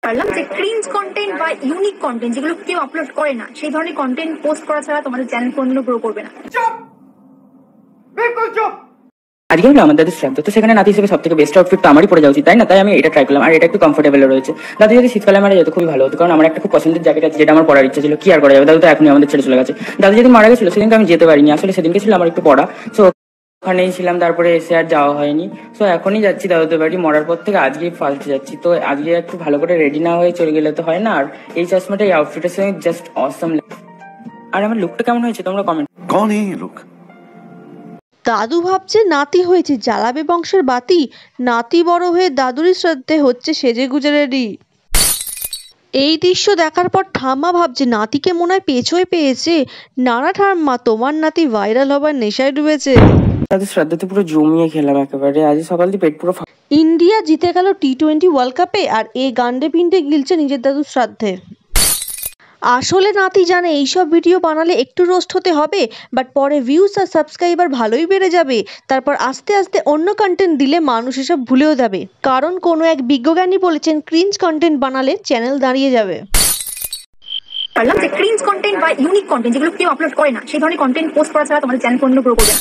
পারলাম যে cringe content বা ইউনিক কন্টেন্ট যেগুলো কেউ আপলোড করে না, সেই ধরনের কন্টেন্ট পোস্ট করা ছাড়া তোমাদের চ্যানেল কোনদিনও গ্রো করবে না। আজকে হলো আমার দাদুর শ্রাদ্ধ, তো সেখানে নাতি হিসেবে সব থেকে বেস্ট আউটফিট তো আমারই পরে যাওয়া উচিত, তাই না? তাই আমি এটা ট্রাই করলাম, আর এটা একটু কমফোর্টেবল রয়েছে। দাদু যদি শীতকালে মারা যেত খুবই ভালো হতো, কারণ আমার একটা খুব পছন্দের জ্যাকেট আছে যেটা আমার পরার ইচ্ছা ছিল। কি আর করা যাবে, দাদু তো এখনই আমাদের ছেড়ে চলে গেছে। দাদু যেদিন মারা গেছিল সেদিনকে আমি যেতে পারিনি, আসলে সেদিনকে ছিল আমার একটু পড়া, সো ওখানেই ছিলাম, তারপরে এসে আর যাওয়া হয়নি। সো এখনই যাচ্ছি দাদুদের বাড়ি, মরার পর থেকে আজকেই ফার্স্ট যাচ্ছি। তো আজকে একটু ভালো করে রেডি না হয়ে চলে গেলে তো হয় না। আর এই চশমাটা এই আউটফিটের সঙ্গে জাস্ট অসম। আর আমার লুকটা কেমন হয়েছে তোমরা কমেন্ট। कौन है ये लोग? দাদু ভাবছে নাতি হয়েছে, জ্বালাবে বংশের বাতি। নাতি বড় হয়ে দাদুরই শ্রাদ্ধে হচ্ছে সেজে গুজে রেডি। এই দৃশ্য দেখার পর ঠাম্মা ভাবছে নাতিকে মনে হয় পেছোয় পেয়েছে। নানা ঠাম্মা, তোমার নাতি ভাইরাল হবার নেশায় ডুবেছে। দাদুর শ্রাদ্ধতে পুরো জমিয়ে খেলাম একেবারে, আজ সকাল দিয়ে পেট পুরো ইন্ডিয়া জিতে গেল টি-20 ওয়ার্ল্ড কাপে, আর এ গান্ডে পিন্ডে গিলছে নিজের দাদুর শ্রাদ্ধে। আসলে নাতি জানে এইসব ভিডিও বানালে একটু রোস্ট হতে হবে, বাট পরে ভিউজ আর সাবস্ক্রাইবার ভালোই বেড়ে যাবে। তারপর আস্তে আস্তে অন্য কন্টেন্ট দিলে মানুষ এসব ভুলেও যাবে, কারণ কোনো এক বিজ্ঞজ্ঞানী বলেছেন ক্রিঞ্জ কন্টেন্ট বানালে চ্যানেল দাঁড়িয়ে যাবে। পারলাম যে ক্রিঞ্জ কন্টেন্ট বা ইউনিক কন্টেন্ট যেগুলো কেউ আপলোড করে না, সেই ধরনের কন্টেন্ট পোস্ট করা ছাড়া তোমাদের চ্যানেল কোনদিনও গ্রো করবে না।